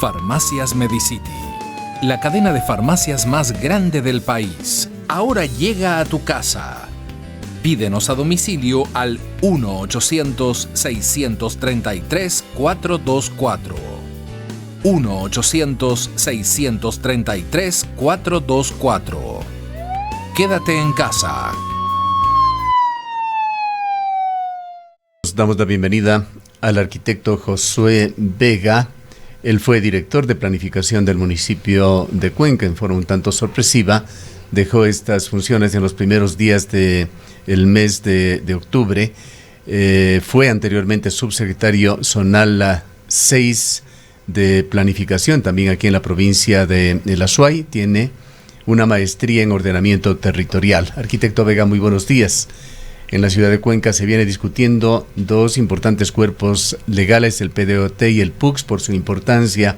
Farmacias Medicity, la cadena de farmacias más grande del país, ahora llega a tu casa. Pídenos a domicilio al 1-800-633-424. 1-800-633-424. Quédate en casa. Damos la bienvenida al arquitecto Josué Vega. Él fue director de planificación del municipio de Cuenca. En forma un tanto sorpresiva, dejó estas funciones en los primeros días del mes de octubre. Fue anteriormente subsecretario zonal 6 de planificación, también aquí en la provincia de El Azuay. Tiene una maestría en ordenamiento territorial. Arquitecto Vega, muy buenos días. En la ciudad de Cuenca se viene discutiendo dos importantes cuerpos legales, el PDOT y el PUCS, por su importancia.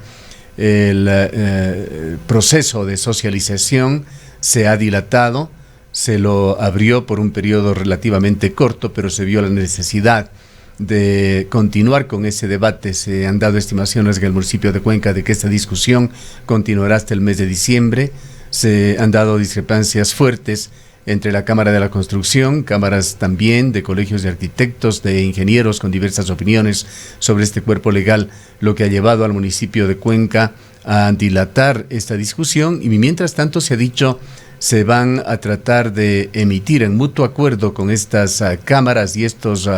El proceso de socialización se ha dilatado, se lo abrió por un periodo relativamente corto, pero se vio la necesidad de continuar con ese debate. Se han dado estimaciones en el municipio de Cuenca de que esta discusión continuará hasta el mes de diciembre. Se han dado discrepancias fuertes entre la Cámara de la Construcción, cámaras también de colegios de arquitectos, de ingenieros con diversas opiniones sobre este cuerpo legal, lo que ha llevado al municipio de Cuenca a dilatar esta discusión. Y mientras tanto se ha dicho, se van a tratar de emitir en mutuo acuerdo con estas cámaras y estos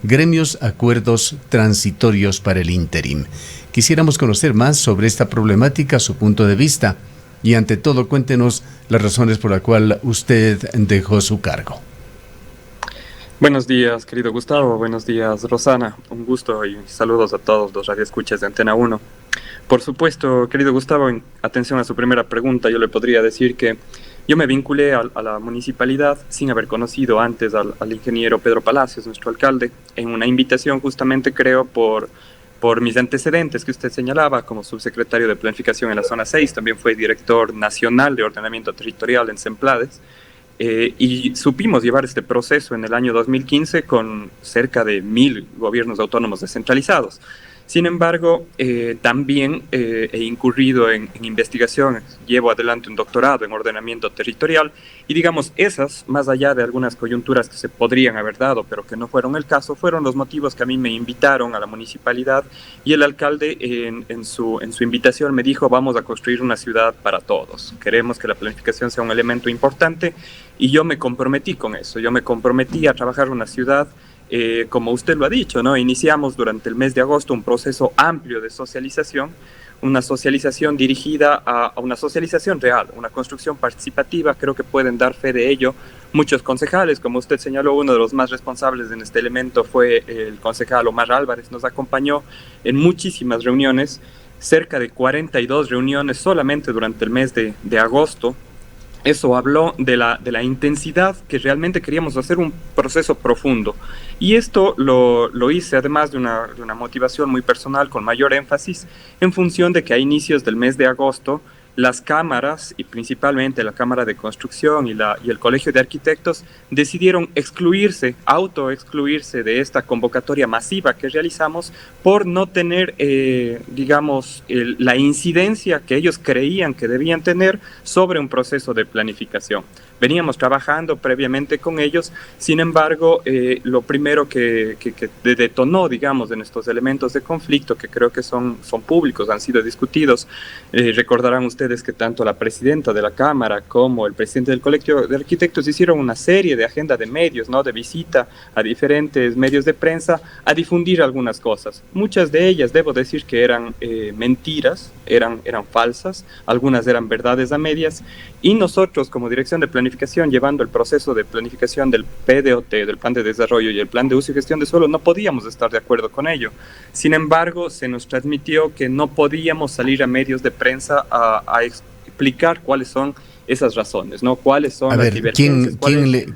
gremios acuerdos transitorios para el ínterim. Quisiéramos conocer más sobre esta problemática, su punto de vista. Y ante todo, cuéntenos las razones por las cuales usted dejó su cargo. Buenos días, querido Gustavo. Buenos días, Rosana. Un gusto y saludos a todos los radioescuchas de Antena 1. Por supuesto, querido Gustavo, en atención a su primera pregunta, yo le podría decir que yo me vinculé a la municipalidad sin haber conocido antes al ingeniero Pedro Palacios, nuestro alcalde, en una invitación justamente, creo, por mis antecedentes que usted señalaba como subsecretario de Planificación en la Zona 6, también fue director nacional de Ordenamiento Territorial en Semplades, y supimos llevar este proceso en el año 2015 con cerca de 1,000 gobiernos autónomos descentralizados. Sin embargo, también he incurrido en investigaciones, llevo adelante un doctorado en ordenamiento territorial y digamos esas, más allá de algunas coyunturas que se podrían haber dado, pero que no fueron el caso, fueron los motivos que a mí me invitaron a la municipalidad y el alcalde en su invitación me dijo: vamos a construir una ciudad para todos, queremos que la planificación sea un elemento importante y yo me comprometí con eso, yo me comprometí a trabajar una ciudad. Como usted lo ha dicho, ¿no? Iniciamos durante el mes de agosto un proceso amplio de socialización, una socialización dirigida a una socialización real, una construcción participativa. Creo que pueden dar fe de ello muchos concejales. Como usted señaló, uno de los más responsables en este elemento fue el concejal Omar Álvarez. Nos acompañó en muchísimas reuniones, cerca de 42 reuniones solamente durante el mes de agosto. Eso habló de la intensidad que realmente queríamos hacer un proceso profundo. Y esto lo hice además de una motivación muy personal, con mayor énfasis, en función de que a inicios del mes de agosto las cámaras, y principalmente la Cámara de Construcción y el Colegio de Arquitectos, decidieron autoexcluirse de esta convocatoria masiva que realizamos por no tener, la incidencia que ellos creían que debían tener sobre un proceso de planificación. Veníamos trabajando previamente con ellos, sin embargo, lo primero que detonó, digamos, en estos elementos de conflicto, que creo que son públicos, han sido discutidos, recordarán ustedes que tanto la presidenta de la Cámara como el presidente del Colegio de Arquitectos hicieron una serie de agenda de medios, ¿no? De visita a diferentes medios de prensa a difundir algunas cosas. Muchas de ellas, debo decir que eran mentiras, eran falsas, algunas eran verdades a medias, y nosotros como Dirección de Planificación, llevando el proceso de planificación del PDOT, del Plan de Desarrollo y el Plan de Uso y Gestión de Suelo, no podíamos estar de acuerdo con ello. Sin embargo, se nos transmitió que no podíamos salir a medios de prensa a explicar cuáles son esas razones, ¿no? ¿Cuáles son las divergencias?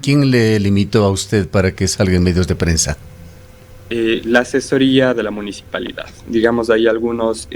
¿Quién le limitó a usted para que salga en medios de prensa? La asesoría de la municipalidad. Digamos, hay algunas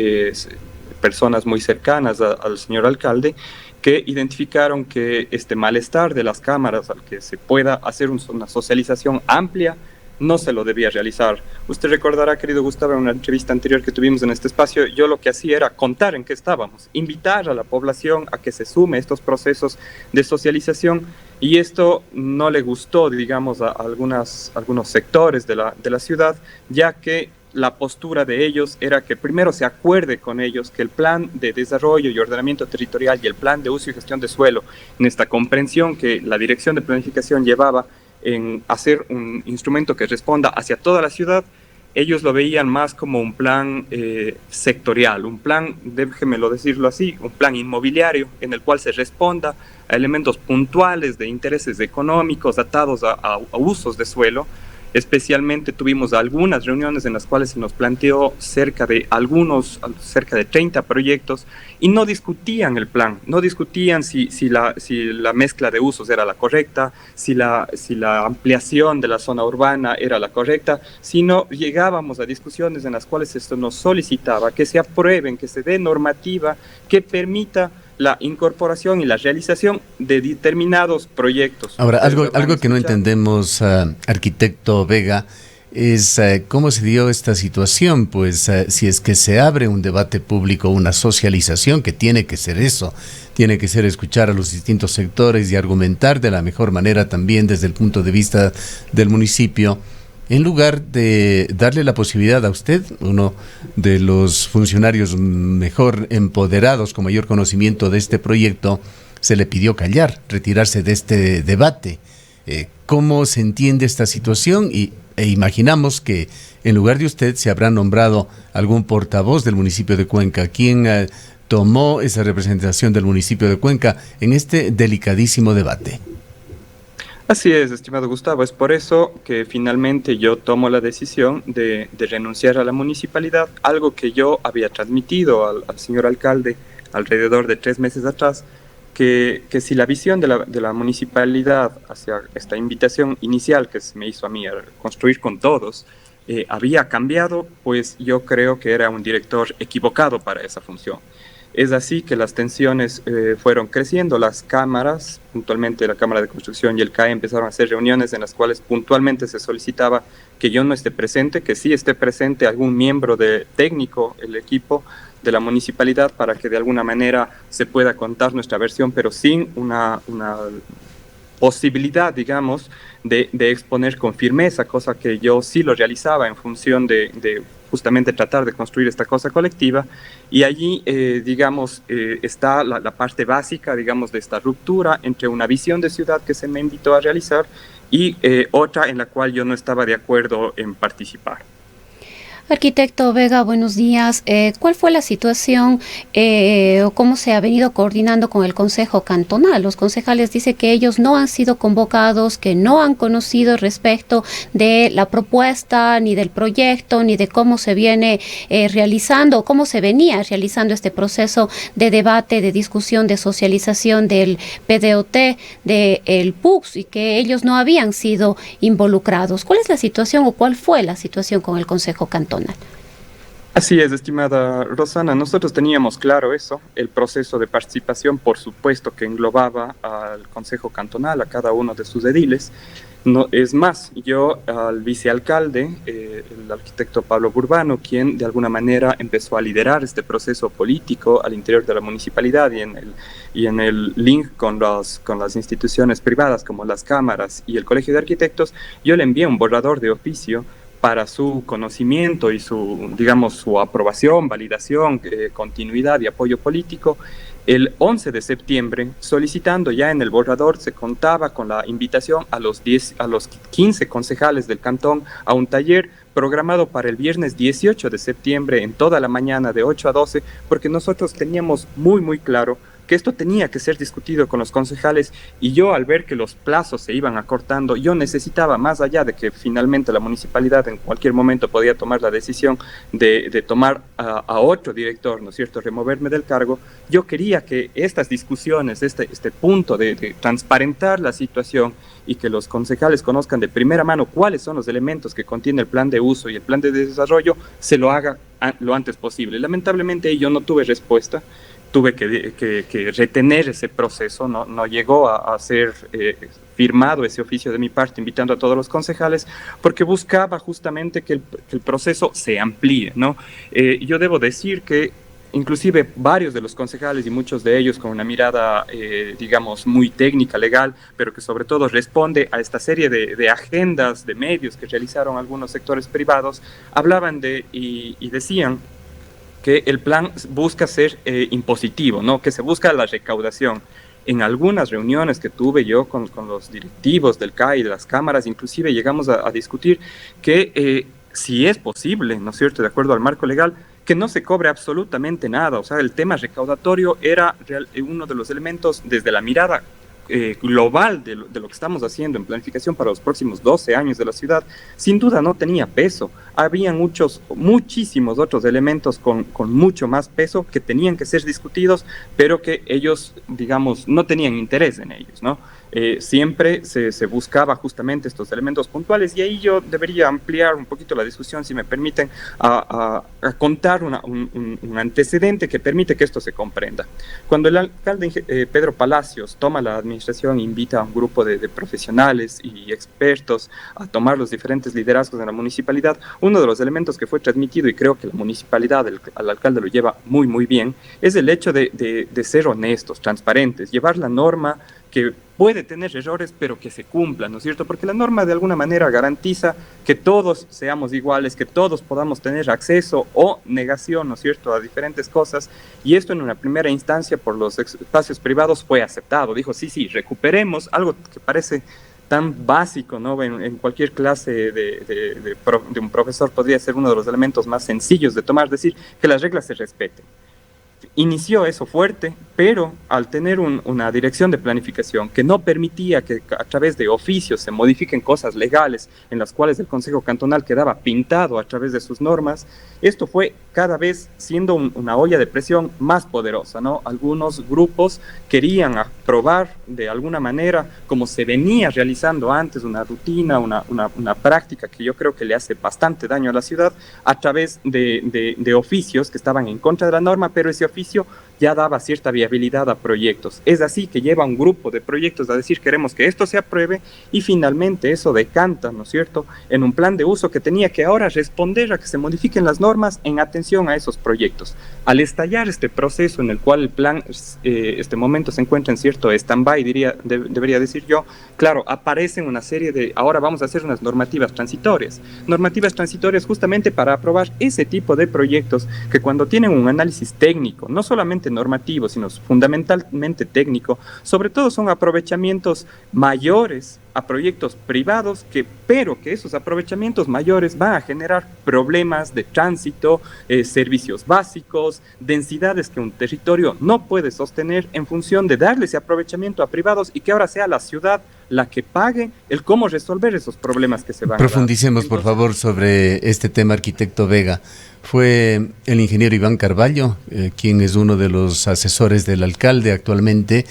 personas muy cercanas al señor alcalde que identificaron que este malestar de las cámaras al que se pueda hacer una socialización amplia no se lo debía realizar. Usted recordará, querido Gustavo, en una entrevista anterior que tuvimos en este espacio, yo lo que hacía era contar en qué estábamos, invitar a la población a que se sume a estos procesos de socialización, y esto no le gustó, digamos, a algunos sectores de la ciudad, ya que la postura de ellos era que primero se acuerde con ellos que el plan de desarrollo y ordenamiento territorial y el plan de uso y gestión de suelo, en esta comprensión que la Dirección de Planificación llevaba en hacer un instrumento que responda hacia toda la ciudad, ellos lo veían más como un plan sectorial, un plan, déjemelo decirlo así, un plan inmobiliario en el cual se responda a elementos puntuales de intereses económicos atados a usos de suelo. Especialmente tuvimos algunas reuniones en las cuales se nos planteó cerca de 30 proyectos, y no discutían el plan, no discutían si la mezcla de usos era la correcta, si la ampliación de la zona urbana era la correcta, sino llegábamos a discusiones en las cuales esto nos solicitaba que se aprueben, que se dé normativa que permita la incorporación y la realización de determinados proyectos. Ahora, algo que no entendemos, arquitecto Vega, es cómo se dio esta situación. Pues si es que se abre un debate público, una socialización, que tiene que ser eso, tiene que ser escuchar a los distintos sectores y argumentar de la mejor manera también desde el punto de vista del municipio, en lugar de darle la posibilidad a usted, uno de los funcionarios mejor empoderados, con mayor conocimiento de este proyecto, se le pidió callar, retirarse de este debate. ¿Cómo se entiende esta situación? E imaginamos que en lugar de usted se habrá nombrado algún portavoz del municipio de Cuenca. ¿Quién tomó esa representación del municipio de Cuenca en este delicadísimo debate? Así es, estimado Gustavo, es por eso que finalmente yo tomo la decisión de renunciar a la municipalidad, algo que yo había transmitido al señor alcalde alrededor de 3 meses atrás, que si la visión de la municipalidad hacia esta invitación inicial que se me hizo a mí a construir con todos, había cambiado, pues yo creo que era un director equivocado para esa función. Es así que las tensiones fueron creciendo, las cámaras, puntualmente la Cámara de Construcción y el CAE, empezaron a hacer reuniones en las cuales puntualmente se solicitaba que yo no esté presente, que sí esté presente algún miembro técnico, el equipo de la municipalidad, para que de alguna manera se pueda contar nuestra versión, pero sin una posibilidad, digamos, de exponer con firmeza, cosa que yo sí lo realizaba en función de justamente tratar de construir esta cosa colectiva. Y allí, digamos, está la parte básica, digamos, de esta ruptura entre una visión de ciudad que se me invitó a realizar y otra en la cual yo no estaba de acuerdo en participar. Arquitecto Vega, buenos días. ¿Cuál fue la situación o cómo se ha venido coordinando con el Consejo Cantonal? Los concejales dicen que ellos no han sido convocados, que no han conocido respecto de la propuesta, ni del proyecto, ni de cómo se viene realizando, o cómo se venía realizando este proceso de debate, de discusión, de socialización del PDOT, del PUCS, y que ellos no habían sido involucrados. ¿Cuál es la situación o cuál fue la situación con el Consejo Cantonal? Así es, estimada Rosana, nosotros teníamos claro eso, el proceso de participación, por supuesto, que englobaba al Consejo Cantonal, a cada uno de sus ediles. No, es más, yo al vicealcalde, el arquitecto Pablo Burbano, quien de alguna manera empezó a liderar este proceso político al interior de la municipalidad y en el link con las instituciones privadas como las cámaras y el Colegio de Arquitectos, yo le envié un borrador de oficio para su conocimiento y su aprobación, validación, continuidad y apoyo político, el 11 de septiembre, solicitando ya en el borrador, se contaba con la invitación a los 15 concejales del cantón a un taller programado para el viernes 18 de septiembre en toda la mañana de 8 a 12, porque nosotros teníamos muy claro que esto tenía que ser discutido con los concejales, y yo, al ver que los plazos se iban acortando, yo necesitaba, más allá de que finalmente la municipalidad en cualquier momento podía tomar la decisión de tomar a otro director, ¿no es cierto?, removerme del cargo, yo quería que estas discusiones, este punto de transparentar la situación y que los concejales conozcan de primera mano cuáles son los elementos que contiene el plan de uso y el plan de desarrollo, se lo haga lo antes posible. Lamentablemente yo no tuve respuesta. tuve que retener ese proceso, no llegó a ser firmado ese oficio de mi parte invitando a todos los concejales, porque buscaba justamente que el proceso se amplíe, ¿no? Yo debo decir que inclusive varios de los concejales y muchos de ellos con una mirada, digamos, muy técnica, legal, pero que sobre todo responde a esta serie de agendas de medios que realizaron algunos sectores privados, hablaban y decían que el plan busca ser impositivo, ¿no? Que se busca la recaudación. En algunas reuniones que tuve yo con los directivos del CAI, de las cámaras, inclusive llegamos a discutir que si es posible, ¿no es cierto?, de acuerdo al marco legal, que no se cobre absolutamente nada. O sea, el tema recaudatorio era uno de los elementos desde la mirada global de lo que estamos haciendo en planificación para los próximos 12 años de la ciudad. Sin duda no tenía peso. Había muchísimos otros elementos con mucho más peso que tenían que ser discutidos, pero que ellos, digamos, no tenían interés en ellos, ¿no? Siempre se buscaba justamente estos elementos puntuales, y ahí yo debería ampliar un poquito la discusión, si me permiten, a contar un antecedente que permite que esto se comprenda. Cuando el alcalde Pedro Palacios toma la administración, invita a un grupo de profesionales y expertos a tomar los diferentes liderazgos de la municipalidad, uno de los elementos que fue transmitido, y creo que la municipalidad, al alcalde lo lleva muy, muy bien, es el hecho de ser honestos, transparentes, llevar la norma que puede tener errores, pero que se cumplan, ¿no es cierto? Porque la norma de alguna manera garantiza que todos seamos iguales, que todos podamos tener acceso o negación, ¿no es cierto?, a diferentes cosas, y esto en una primera instancia por los espacios privados fue aceptado. Dijo, sí, recuperemos algo que parece tan básico, ¿no? En cualquier clase de un profesor podría ser uno de los elementos más sencillos de tomar, decir que las reglas se respeten. Inició eso fuerte, pero al tener una dirección de planificación que no permitía que a través de oficios se modifiquen cosas legales en las cuales el Consejo Cantonal quedaba pintado a través de sus normas, esto fue cada vez siendo una olla de presión más poderosa, ¿no? Algunos grupos querían aprobar de alguna manera, como se venía realizando antes, una rutina, una práctica que yo creo que le hace bastante daño a la ciudad, a través de oficios que estaban en contra de la norma, pero ese oficio ya daba cierta viabilidad a proyectos. Es así que lleva un grupo de proyectos a decir queremos que esto se apruebe, y finalmente eso decanta, ¿no es cierto?, en un plan de uso que tenía que ahora responder a que se modifiquen las normas en atención a esos proyectos. Al estallar este proceso en el cual el plan este momento se encuentra en cierto stand-by, debería decir yo, claro, aparecen una serie de, ahora vamos a hacer unas normativas transitorias justamente para aprobar ese tipo de proyectos que cuando tienen un análisis técnico, no solamente normativo, sino fundamentalmente técnico, sobre todo son aprovechamientos mayores a proyectos privados, pero que esos aprovechamientos mayores van a generar problemas de tránsito, servicios básicos, densidades que un territorio no puede sostener en función de darle ese aprovechamiento a privados, y que ahora sea la ciudad la que pague el cómo resolver esos problemas que se van a dar. Profundicemos, por favor, sobre este tema, arquitecto Vega. Fue el ingeniero Iván Carballo, quien es uno de los asesores del alcalde actualmente,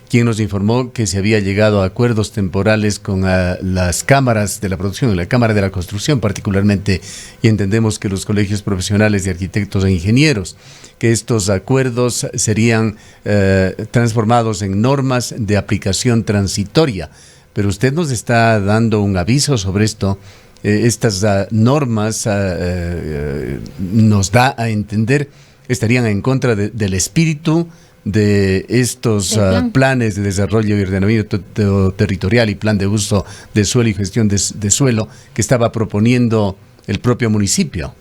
quien nos informó que se había llegado a acuerdos temporales con las cámaras de la producción, la Cámara de la Construcción particularmente, y entendemos que los colegios profesionales de arquitectos e ingenieros, que estos acuerdos serían transformados en normas de aplicación transitoria. Pero usted nos está dando un aviso sobre esto. Estas normas nos da a entender estarían en contra del espíritu de estos planes de desarrollo y ordenamiento territorial y plan de uso de suelo y gestión de suelo que estaba proponiendo el propio municipio.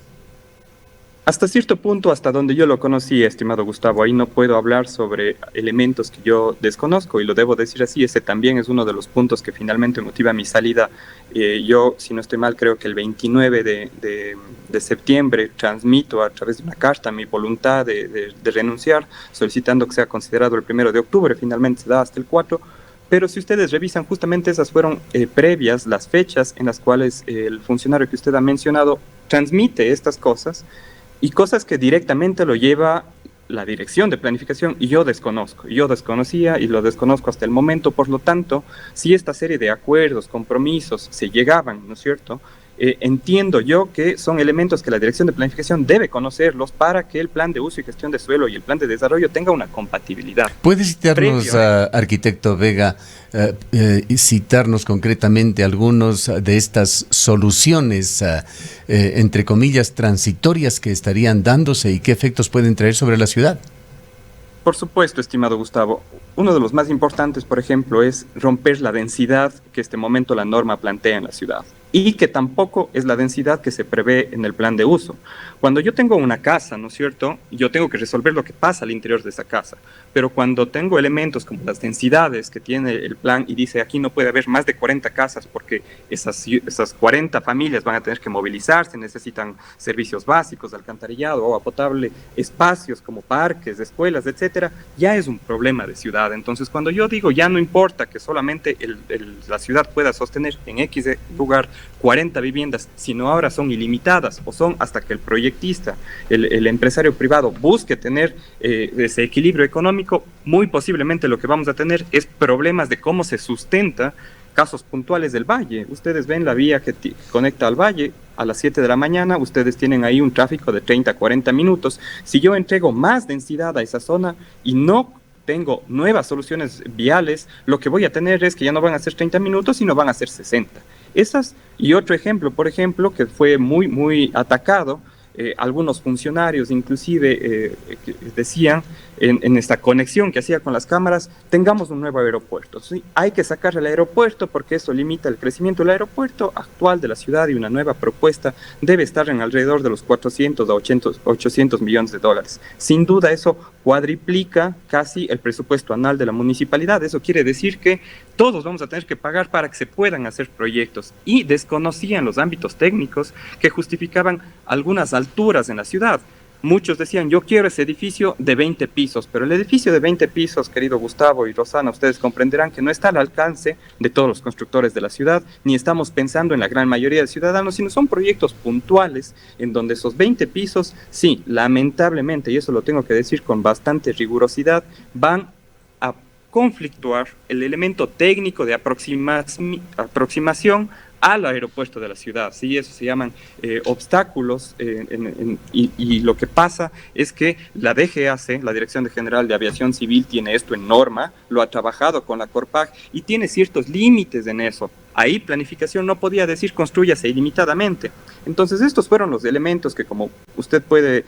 Hasta cierto punto, hasta donde yo lo conocí, estimado Gustavo, ahí no puedo hablar sobre elementos que yo desconozco, y lo debo decir así. Ese también es uno de los puntos que finalmente motiva mi salida. Yo, si no estoy mal, creo que el 29 de septiembre transmito a través de una carta mi voluntad de renunciar, solicitando que sea considerado el 1 de octubre, finalmente se da hasta el 4. Pero si ustedes revisan, justamente esas fueron previas, las fechas en las cuales el funcionario que usted ha mencionado transmite estas cosas, y cosas que directamente lo lleva la dirección de planificación, y yo desconocía y lo desconozco hasta el momento. Por lo tanto, si esta serie de acuerdos, compromisos se llegaban, ¿no es cierto?, entiendo yo que son elementos que la Dirección de Planificación debe conocerlos para que el plan de uso y gestión de suelo y el plan de desarrollo tenga una compatibilidad. ¿Puede citarnos, arquitecto Vega, citarnos concretamente algunos de estas soluciones, entre comillas, transitorias que estarían dándose y qué efectos pueden traer sobre la ciudad? Por supuesto, estimado Gustavo. Uno de los más importantes, por ejemplo, es romper la densidad que este momento la norma plantea en la ciudad y que tampoco es la densidad que se prevé en el plan de uso. Cuando yo tengo una casa, ¿no es cierto?, yo tengo que resolver lo que pasa al interior de esa casa, pero cuando tengo elementos como las densidades que tiene el plan y dice aquí no puede haber más de 40 casas porque esas 40 familias van a tener que movilizarse, necesitan servicios básicos de alcantarillado, agua potable, espacios como parques, escuelas, etcétera, ya es un problema de ciudad. Entonces, cuando yo digo ya no importa que solamente la ciudad pueda sostener en X lugar 40 viviendas, sino ahora son ilimitadas o son hasta que el proyectista, el empresario privado busque tener ese equilibrio económico, muy posiblemente lo que vamos a tener es problemas de cómo se sustenta casos puntuales del valle. Ustedes ven la vía que conecta al valle a las 7 de la mañana, ustedes tienen ahí un tráfico de 30 a 40 minutos. Si yo entrego más densidad a esa zona y no tengo nuevas soluciones viales, lo que voy a tener es que ya no van a ser 30 minutos, sino van a ser 60. Esas, y otro ejemplo, por ejemplo, que fue muy atacado, algunos funcionarios inclusive decían en esta conexión que hacía con las cámaras, tengamos un nuevo aeropuerto. ¿Sí? Hay que sacar el aeropuerto porque eso limita el crecimiento del aeropuerto actual de la ciudad y una nueva propuesta debe estar en alrededor de los 400 a 800 millones de dólares. Sin duda eso cuadriplica casi el presupuesto anual de la municipalidad. Eso quiere decir que todos vamos a tener que pagar para que se puedan hacer proyectos y desconocían los ámbitos técnicos que justificaban algunas alturas en la ciudad. Muchos decían, yo quiero ese edificio de 20 pisos, pero el edificio de 20 pisos, querido Gustavo y Rosana, ustedes comprenderán que no está al alcance de todos los constructores de la ciudad, ni estamos pensando en la gran mayoría de ciudadanos, sino son proyectos puntuales en donde esos 20 pisos, sí, lamentablemente, y eso lo tengo que decir con bastante rigurosidad, van a conflictuar el elemento técnico de aproximación al aeropuerto de la ciudad, ¿sí? Eso se llaman obstáculos y lo que pasa es que la DGAC, la Dirección General de Aviación Civil, tiene esto en norma, lo ha trabajado con la Corpag y tiene ciertos límites en eso. Ahí planificación no podía decir construyase ilimitadamente. Entonces estos fueron los elementos que, como usted puede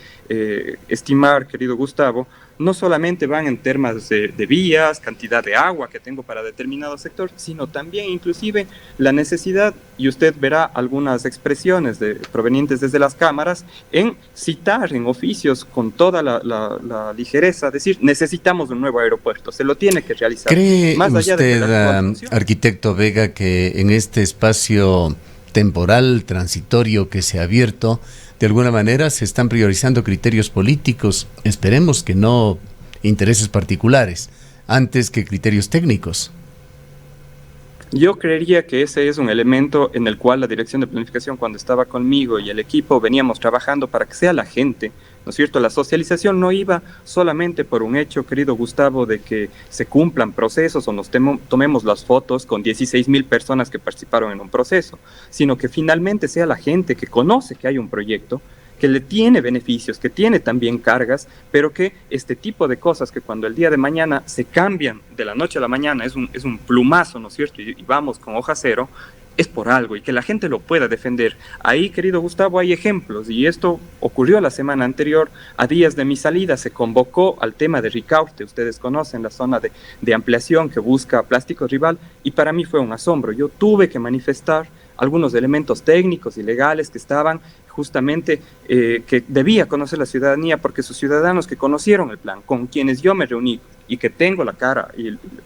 estimar, querido Gustavo, no solamente van en temas de vías, cantidad de agua que tengo para determinado sector, sino también inclusive la necesidad, y usted verá algunas expresiones provenientes desde las cámaras, en citar en oficios con toda la ligereza, decir, necesitamos un nuevo aeropuerto, se lo tiene que realizar. ¿Cree más allá usted, arquitecto Vega, que en este espacio temporal, transitorio que se ha abierto, de alguna manera se están priorizando criterios políticos, esperemos que no intereses particulares, antes que criterios técnicos? Yo creería que ese es un elemento en el cual la Dirección de Planificación, cuando estaba conmigo y el equipo, veníamos trabajando para que sea la gente, ¿no es cierto? La socialización no iba solamente por un hecho, querido Gustavo, de que se cumplan procesos o nos tomemos las fotos con 16,000 personas que participaron en un proceso, sino que finalmente sea la gente que conoce que hay un proyecto, que le tiene beneficios, que tiene también cargas, pero que este tipo de cosas que cuando el día de mañana se cambian de la noche a la mañana, es un plumazo, ¿no es cierto? Y vamos con hoja cero, es por algo y que la gente lo pueda defender. Ahí, querido Gustavo, hay ejemplos y esto ocurrió la semana anterior. A días de mi salida se convocó al tema de Ricaurte, ustedes conocen la zona de ampliación que busca Plástico Rival y para mí fue un asombro. Yo tuve que manifestar algunos elementos técnicos y legales que estaban justamente que debía conocer la ciudadanía porque sus ciudadanos que conocieron el plan, con quienes yo me reuní y que tengo la cara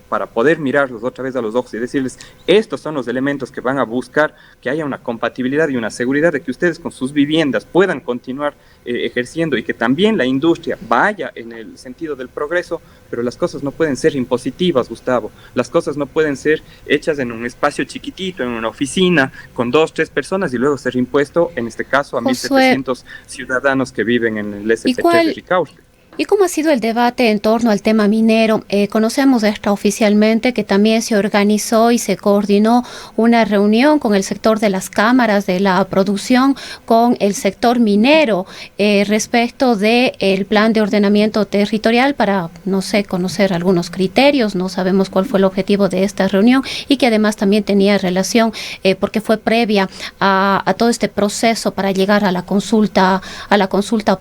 para poder mirarlos otra vez a los ojos y decirles, estos son los elementos que van a buscar que haya una compatibilidad y una seguridad de que ustedes con sus viviendas puedan continuar ejerciendo y que también la industria vaya en el sentido del progreso, pero las cosas no pueden ser impositivas, Gustavo. Las cosas no pueden ser hechas en un espacio chiquitito, en una oficina, con 2, 3 personas y luego ser impuesto, en este caso, a 1.700 ciudadanos que viven en el SPT de Ricaurte. ¿Y cómo ha sido el debate en torno al tema minero? Conocemos extraoficialmente que también se organizó y se coordinó una reunión con el sector de las cámaras de la producción, con el sector minero, respecto del plan de ordenamiento territorial para, no sé, conocer algunos criterios. No sabemos cuál fue el objetivo de esta reunión y que además también tenía relación, porque fue previa a todo este proceso para llegar a la consulta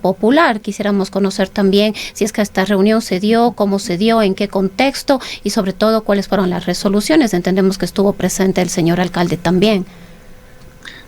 popular. Quisiéramos conocer también si es que esta reunión se dio, cómo se dio, en qué contexto y sobre todo cuáles fueron las resoluciones. Entendemos que estuvo presente el señor alcalde también.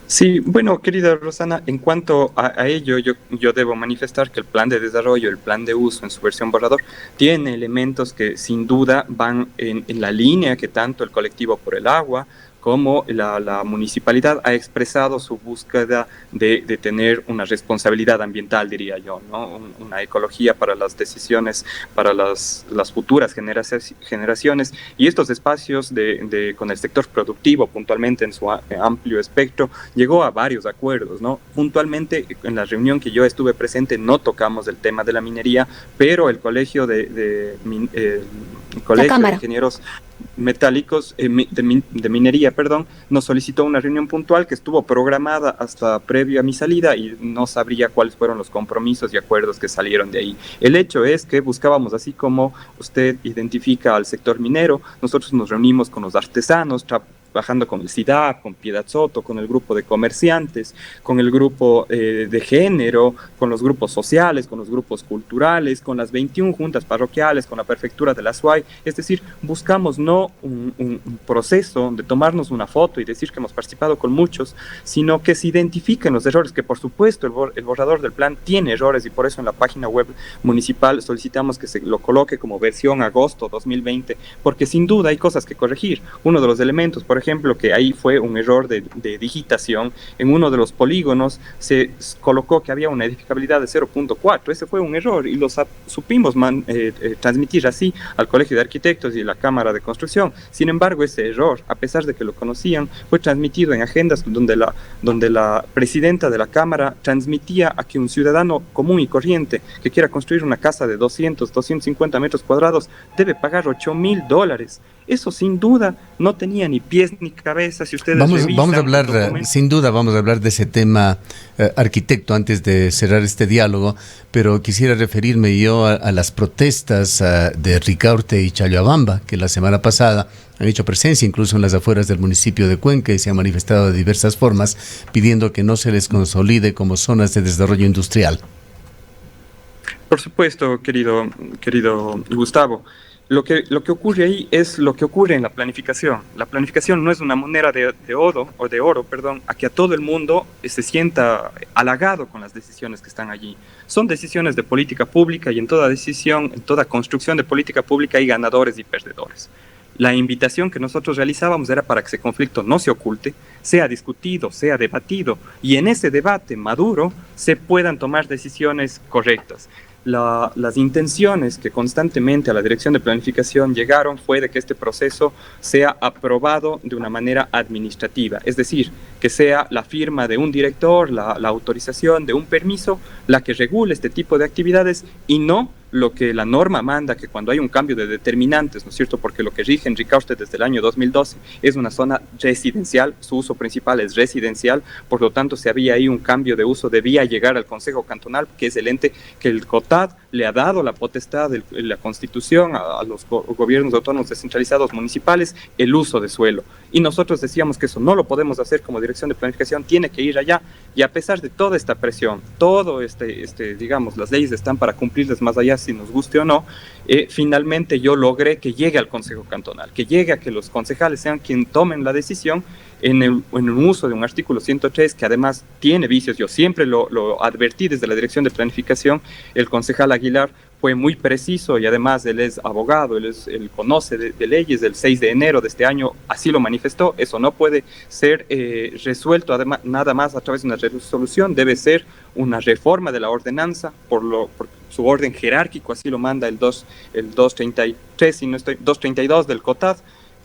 Sí, bueno, querida Rosana, en cuanto a ello, yo debo manifestar que el plan de desarrollo, el plan de uso en su versión borrador, tiene elementos que sin duda van en la línea que tanto el colectivo por el agua como la municipalidad ha expresado su búsqueda de tener una responsabilidad ambiental, diría yo, ¿no? Una ecología para las decisiones, para las futuras generaciones, y estos espacios con el sector productivo, puntualmente en su amplio espectro, llegó a varios acuerdos, ¿no? Puntualmente, en la reunión que yo estuve presente, no tocamos el tema de la minería, pero el Colegio de Ingenieros Metálicos, de Minería, nos solicitó una reunión puntual que estuvo programada hasta previo a mi salida y no sabría cuáles fueron los compromisos y acuerdos que salieron de ahí. El hecho es que buscábamos, así como usted identifica al sector minero, nosotros nos reunimos con los artesanos, trabajando con el CIDAP, con Piedad Soto, con el grupo de comerciantes, con el grupo de género, con los grupos sociales, con los grupos culturales, con las 21 juntas parroquiales, con la prefectura de la SUAY. Es decir, buscamos no un proceso de tomarnos una foto y decir que hemos participado con muchos, sino que se identifiquen los errores, que por supuesto el borrador del plan tiene errores y por eso en la página web municipal solicitamos que se lo coloque como versión agosto 2020, porque sin duda hay cosas que corregir. Uno de los elementos, por ejemplo, que ahí fue un error de digitación, en uno de los polígonos se colocó que había una edificabilidad de 0.4, ese fue un error y lo supimos transmitir así al Colegio de Arquitectos y la Cámara de Construcción. Sin embargo, ese error, a pesar de que lo conocían, fue transmitido en agendas donde la presidenta de la Cámara transmitía a que un ciudadano común y corriente que quiera construir una casa de 250 metros cuadrados debe pagar $8,000. Eso sin duda no tenía ni pies ni cabeza. Si ustedes vamos a hablar, sin duda vamos a hablar de ese tema, arquitecto, antes de cerrar este diálogo, pero quisiera referirme yo a las protestas de Ricaurte y Challabamba, que la semana pasada han hecho presencia incluso en las afueras del municipio de Cuenca y se han manifestado de diversas formas pidiendo que no se les consolide como zonas de desarrollo industrial. Por supuesto, querido Gustavo. Lo que ocurre ahí es lo que ocurre en la planificación. La planificación no es una moneda de oro, a que a todo el mundo se sienta halagado con las decisiones que están allí. Son decisiones de política pública y en toda decisión, en toda construcción de política pública hay ganadores y perdedores. La invitación que nosotros realizábamos era para que ese conflicto no se oculte, sea discutido, sea debatido y en ese debate maduro se puedan tomar decisiones correctas. Las intenciones que constantemente a la Dirección de Planificación llegaron fue de que este proceso sea aprobado de una manera administrativa, es decir, que sea la firma de un director, la autorización de un permiso, la que regule este tipo de actividades y no lo que la norma manda, que cuando hay un cambio de determinantes, ¿no es cierto? Porque lo que rige en Ricaurte desde el año 2012 es una zona residencial, su uso principal es residencial, por lo tanto, si había ahí un cambio de uso, debía llegar al Consejo Cantonal, que es el ente que el COTAD le ha dado la potestad de la Constitución a los gobiernos autónomos descentralizados municipales, el uso de suelo. Y nosotros decíamos que eso no lo podemos hacer como Dirección de Planificación, tiene que ir allá, y a pesar de toda esta presión, todo digamos, las leyes están para cumplirles más allá, si nos guste o no, finalmente yo logré que llegue al Consejo Cantonal, que llegue a que los concejales sean quienes tomen la decisión en el uso de un artículo 103 que además tiene vicios. Yo siempre lo advertí desde la Dirección de Planificación. El concejal Aguilar fue muy preciso y además él es abogado, él conoce de leyes. Del 6 de enero de este año así lo manifestó. Eso no puede ser resuelto además, nada más a través de una resolución, debe ser una reforma de la ordenanza por su orden jerárquico, así lo manda el 233, 232 del COTAD.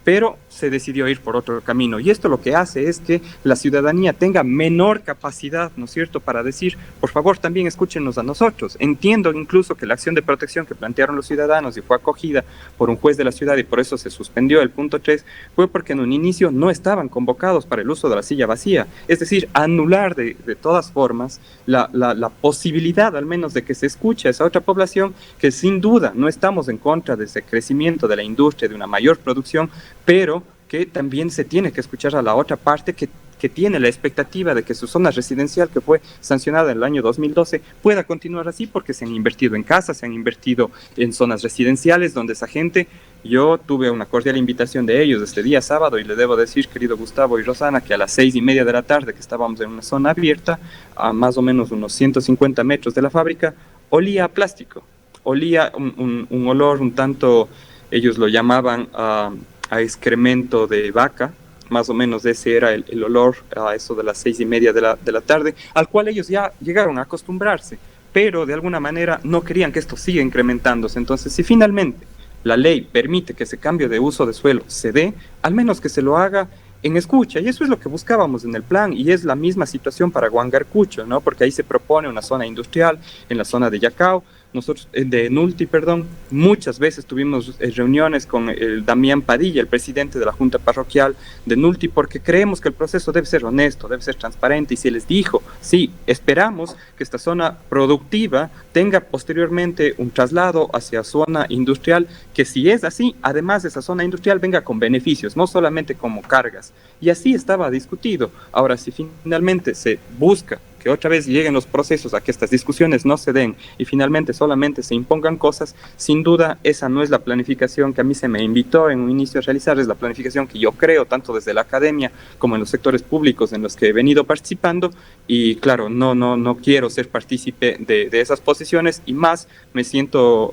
pero se decidió ir por otro camino. Y esto lo que hace es que la ciudadanía tenga menor capacidad, ¿no es cierto?, para decir, por favor, también escúchenos a nosotros. Entiendo incluso que la acción de protección que plantearon los ciudadanos y fue acogida por un juez de la ciudad y por eso se suspendió el punto 3, fue porque en un inicio no estaban convocados para el uso de la silla vacía. Es decir, anular de todas formas la posibilidad al menos de que se escuche a esa otra población, que sin duda no estamos en contra de ese crecimiento de la industria, de una mayor producción, pero que también se tiene que escuchar a la otra parte que tiene la expectativa de que su zona residencial, que fue sancionada en el año 2012, pueda continuar así, porque se han invertido en casas, se han invertido en zonas residenciales donde esa gente, yo tuve una cordial invitación de ellos este día sábado y le debo decir, querido Gustavo y Rosana, que a las 6:30 de la tarde, que estábamos en una zona abierta, a más o menos unos 150 metros de la fábrica, olía a plástico, olía un olor un tanto, ellos lo llamaban a excremento de vaca, más o menos ese era el olor a eso de las 6:30 de la tarde, al cual ellos ya llegaron a acostumbrarse, pero de alguna manera no querían que esto siga incrementándose. Entonces, si finalmente la ley permite que ese cambio de uso de suelo se dé, al menos que se lo haga en escucha, y eso es lo que buscábamos en el plan, y es la misma situación para Huangarcucho, ¿no? Porque ahí se propone una zona industrial en la zona de Yacao, nosotros, de Nulti, perdón, muchas veces tuvimos reuniones con el Damián Padilla, el presidente de la Junta Parroquial de Nulti, porque creemos que el proceso debe ser honesto, debe ser transparente, y se les dijo, sí, esperamos que esta zona productiva tenga posteriormente un traslado hacia zona industrial, que si es así, además de esa zona industrial venga con beneficios, no solamente como cargas, y así estaba discutido. Ahora, si finalmente se busca que otra vez lleguen los procesos a que estas discusiones no se den y finalmente solamente se impongan cosas, sin duda esa no es la planificación que a mí se me invitó en un inicio a realizar, es la planificación que yo creo tanto desde la academia como en los sectores públicos en los que he venido participando, y claro, no quiero ser partícipe de esas posiciones, y más me siento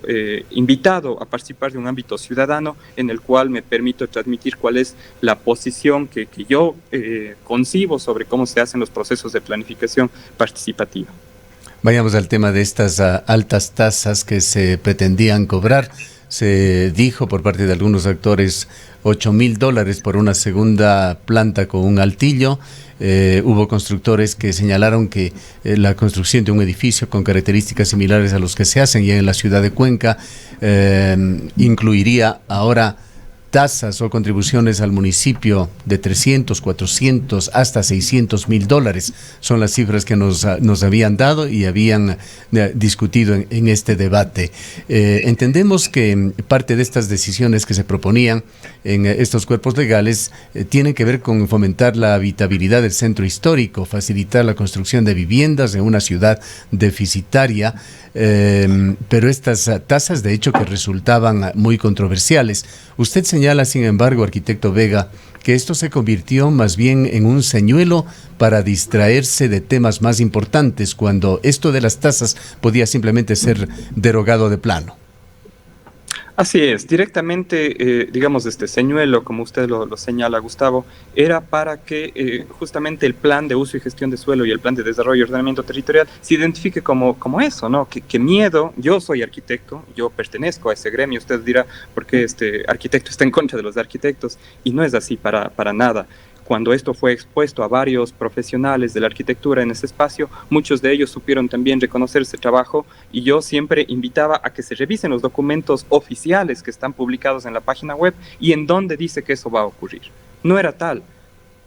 invitado a participar de un ámbito ciudadano en el cual me permito transmitir cuál es la posición que yo concibo sobre cómo se hacen los procesos de planificación participativa. Vayamos al tema de estas altas tasas que se pretendían cobrar. Se dijo por parte de algunos actores $8,000 por una segunda planta con un altillo. Hubo constructores que señalaron que la construcción de un edificio con características similares a los que se hacen ya en la ciudad de Cuenca incluiría ahora tasas o contribuciones al municipio de 300, 400, hasta $600,000. Son las cifras que nos habían dado y habían discutido en este debate. Entendemos que parte de estas decisiones que se proponían en estos cuerpos legales tienen que ver con fomentar la habitabilidad del centro histórico, facilitar la construcción de viviendas en una ciudad deficitaria, pero estas tasas de hecho que resultaban muy controversiales. Usted señala, sin embargo, arquitecto Vega, que esto se convirtió más bien en un señuelo para distraerse de temas más importantes, cuando esto de las tasas podía simplemente ser derogado de plano. Así es, directamente, digamos, este señuelo, como usted lo señala, Gustavo, era para que justamente el plan de uso y gestión de suelo y el plan de desarrollo y ordenamiento territorial se identifique como eso, ¿no? Que miedo, yo soy arquitecto, yo pertenezco a ese gremio, usted dirá, ¿por qué este arquitecto está en contra de los arquitectos? Y no es así para nada. Cuando esto fue expuesto a varios profesionales de la arquitectura en ese espacio, muchos de ellos supieron también reconocer ese trabajo, y yo siempre invitaba a que se revisen los documentos oficiales que están publicados en la página web y en donde dice que eso va a ocurrir. No era tal.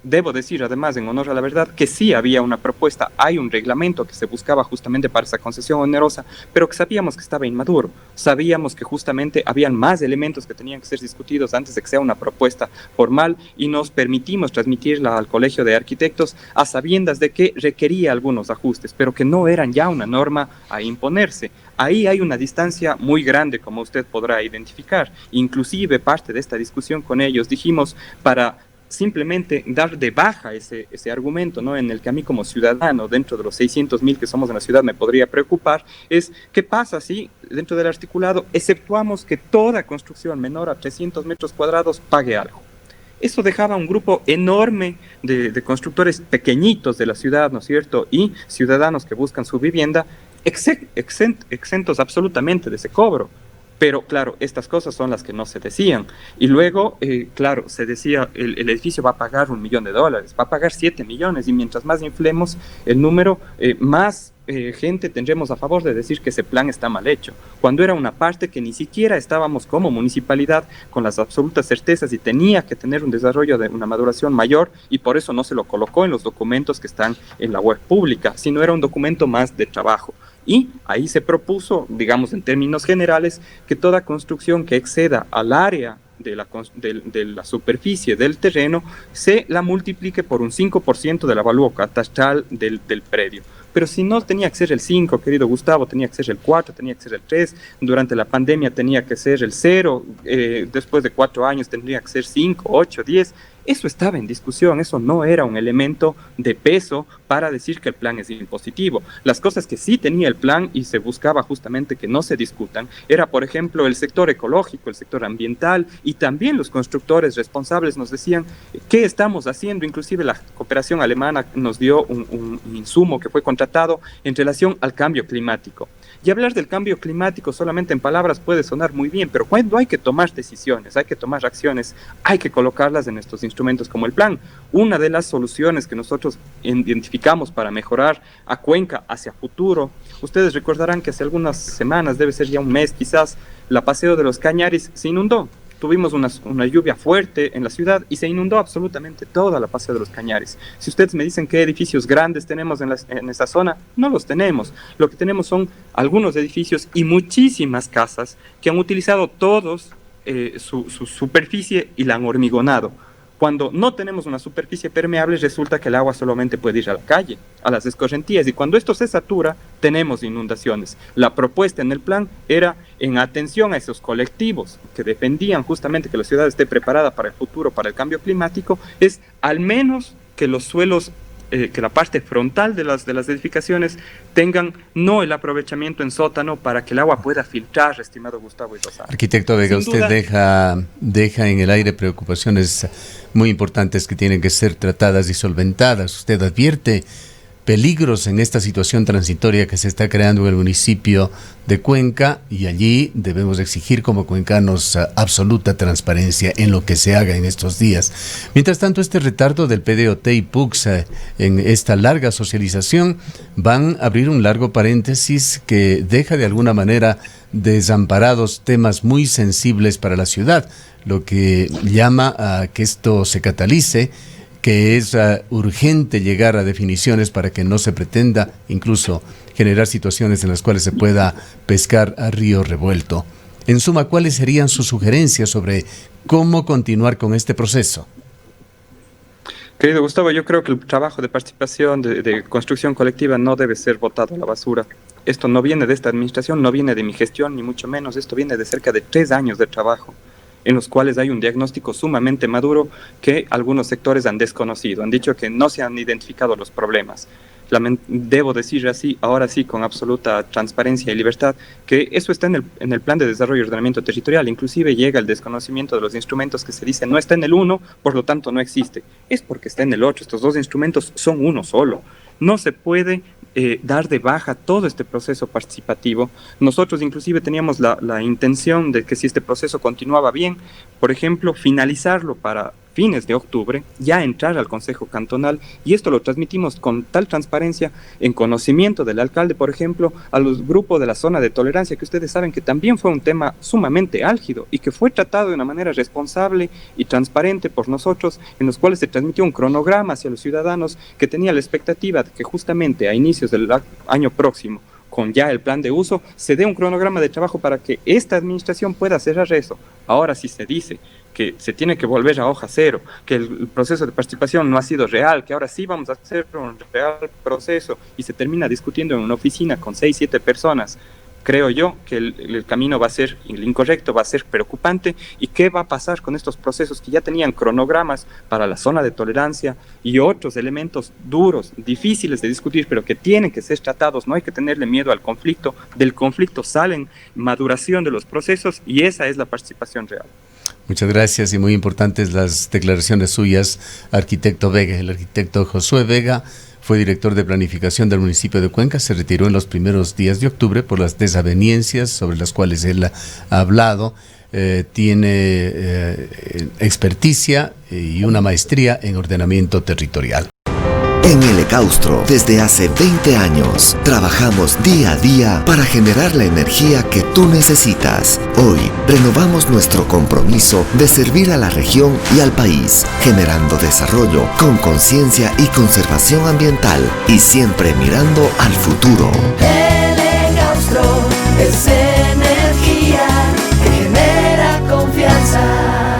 Debo decir, además, en honor a la verdad, que sí había una propuesta, hay un reglamento que se buscaba justamente para esa concesión onerosa, pero que sabíamos que estaba inmaduro, sabíamos que justamente habían más elementos que tenían que ser discutidos antes de que sea una propuesta formal, y nos permitimos transmitirla al Colegio de Arquitectos a sabiendas de que requería algunos ajustes, pero que no eran ya una norma a imponerse. Ahí hay una distancia muy grande, como usted podrá identificar. Inclusive parte de esta discusión con ellos dijimos, para simplemente dar de baja ese argumento, ¿no?, en el que a mí como ciudadano, dentro de los 600,000 que somos en la ciudad, me podría preocupar, es qué pasa si dentro del articulado exceptuamos que toda construcción menor a 300 metros cuadrados pague algo. Eso dejaba un grupo enorme de constructores pequeñitos de la ciudad, ¿no es cierto?, y ciudadanos que buscan su vivienda exentos absolutamente de ese cobro. Pero claro, estas cosas son las que no se decían. Y luego, claro, se decía, el edificio va a pagar $1 millón, va a pagar 7 millones, y mientras más inflemos el número, más gente tendremos a favor de decir que ese plan está mal hecho, cuando era una parte que ni siquiera estábamos como municipalidad con las absolutas certezas y tenía que tener un desarrollo de una maduración mayor, y por eso no se lo colocó en los documentos que están en la web pública, sino era un documento más de trabajo. Y ahí se propuso, digamos en términos generales, que toda construcción que exceda al área de la superficie del terreno se la multiplique por un 5% del avalúo catastral del predio. Pero si no tenía que ser el 5, querido Gustavo, tenía que ser el 4, tenía que ser el 3, durante la pandemia tenía que ser el 0, después de 4 años tendría que ser 5, 8, 10. Eso estaba en discusión, eso no era un elemento de peso para decir que el plan es impositivo. Las cosas que sí tenía el plan y se buscaba justamente que no se discutan era, por ejemplo, el sector ecológico, el sector ambiental, y también los constructores responsables nos decían qué estamos haciendo. Inclusive la cooperación alemana nos dio un insumo que fue contratado en relación al cambio climático. Y hablar del cambio climático solamente en palabras puede sonar muy bien, pero cuando hay que tomar decisiones, hay que tomar acciones, hay que colocarlas en estos instrumentos como el plan. Una de las soluciones que nosotros identificamos para mejorar a Cuenca hacia futuro, ustedes recordarán que hace algunas semanas, debe ser ya un mes quizás, la Paseo de los Cañaris se inundó. Tuvimos una lluvia fuerte en la ciudad y se inundó absolutamente toda la Paseo de los Cañaris. Si ustedes me dicen qué edificios grandes tenemos en esa zona, no los tenemos. Lo que tenemos son algunos edificios y muchísimas casas que han utilizado todos su superficie y la han hormigonado. Cuando no tenemos una superficie permeable, resulta que el agua solamente puede ir a la calle, a las escorrentías, y cuando esto se satura, tenemos inundaciones. La propuesta en el plan era, en atención a esos colectivos que defendían justamente que la ciudad esté preparada para el futuro, para el cambio climático, es al menos que los suelos, que la parte frontal de las edificaciones tengan no el aprovechamiento en sótano para que el agua pueda filtrar, estimado Gustavo y Rosana. Arquitecto Vega, Sin usted duda, deja en el aire preocupaciones muy importantes que tienen que ser tratadas y solventadas. Usted advierte peligros en esta situación transitoria que se está creando en el municipio de Cuenca, y allí debemos exigir como cuencanos absoluta transparencia en lo que se haga en estos días. Mientras tanto, este retardo del PDOT y PUCS en esta larga socialización van a abrir un largo paréntesis que deja de alguna manera desamparados temas muy sensibles para la ciudad, lo que llama a que esto se catalice, que es urgente llegar a definiciones para que no se pretenda incluso generar situaciones en las cuales se pueda pescar a río revuelto. En suma, ¿cuáles serían sus sugerencias sobre cómo continuar con este proceso? Querido Gustavo, yo creo que el trabajo de participación, de construcción colectiva no debe ser botado a la basura. Esto no viene de esta administración, no viene de mi gestión, ni mucho menos. Esto viene de cerca de 3 años de trabajo, en los cuales hay un diagnóstico sumamente maduro que algunos sectores han desconocido, han dicho que no se han identificado los problemas. Debo decir así, ahora sí, con absoluta transparencia y libertad, que eso está en el Plan de Desarrollo y Ordenamiento Territorial. Inclusive llega el desconocimiento de los instrumentos que se dice no está en el 1, por lo tanto no existe. Es porque está en el 8, estos 2 instrumentos son uno solo. No se puede dar de baja todo este proceso participativo. Nosotros inclusive teníamos la intención de que si este proceso continuaba bien, por ejemplo, finalizarlo para fines de octubre, ya entrar al Consejo Cantonal, y esto lo transmitimos con tal transparencia, en conocimiento del alcalde, por ejemplo, a los grupos de la zona de tolerancia, que ustedes saben que también fue un tema sumamente álgido y que fue tratado de una manera responsable y transparente por nosotros, en los cuales se transmitió un cronograma hacia los ciudadanos que tenía la expectativa de que justamente a inicios del año próximo, con ya el plan de uso, se dé un cronograma de trabajo para que esta administración pueda cerrar eso. Ahora sí se dice que se tiene que volver a hoja cero, que el proceso de participación no ha sido real, que ahora sí vamos a hacer un real proceso, y se termina discutiendo en una oficina con 6, 7 personas. Creo yo que el camino va a ser el incorrecto, va a ser preocupante. ¿Y qué va a pasar con estos procesos que ya tenían cronogramas para la zona de tolerancia y otros elementos duros, difíciles de discutir, pero que tienen que ser tratados? No hay que tenerle miedo al conflicto. Del conflicto salen maduración de los procesos, y esa es la participación real. Muchas gracias, y muy importantes las declaraciones suyas, arquitecto Vega. El arquitecto Josué Vega fue director de planificación del municipio de Cuenca, se retiró en los primeros días de octubre por las desavenencias sobre las cuales él ha hablado. Tiene experticia y una maestría en ordenamiento territorial. En el Ecaustro, desde hace 20 años, trabajamos día a día para generar la energía que tú necesitas. Hoy, renovamos nuestro compromiso de servir a la región y al país, generando desarrollo con conciencia y conservación ambiental y siempre mirando al futuro. El Ecaustro es energía que genera confianza.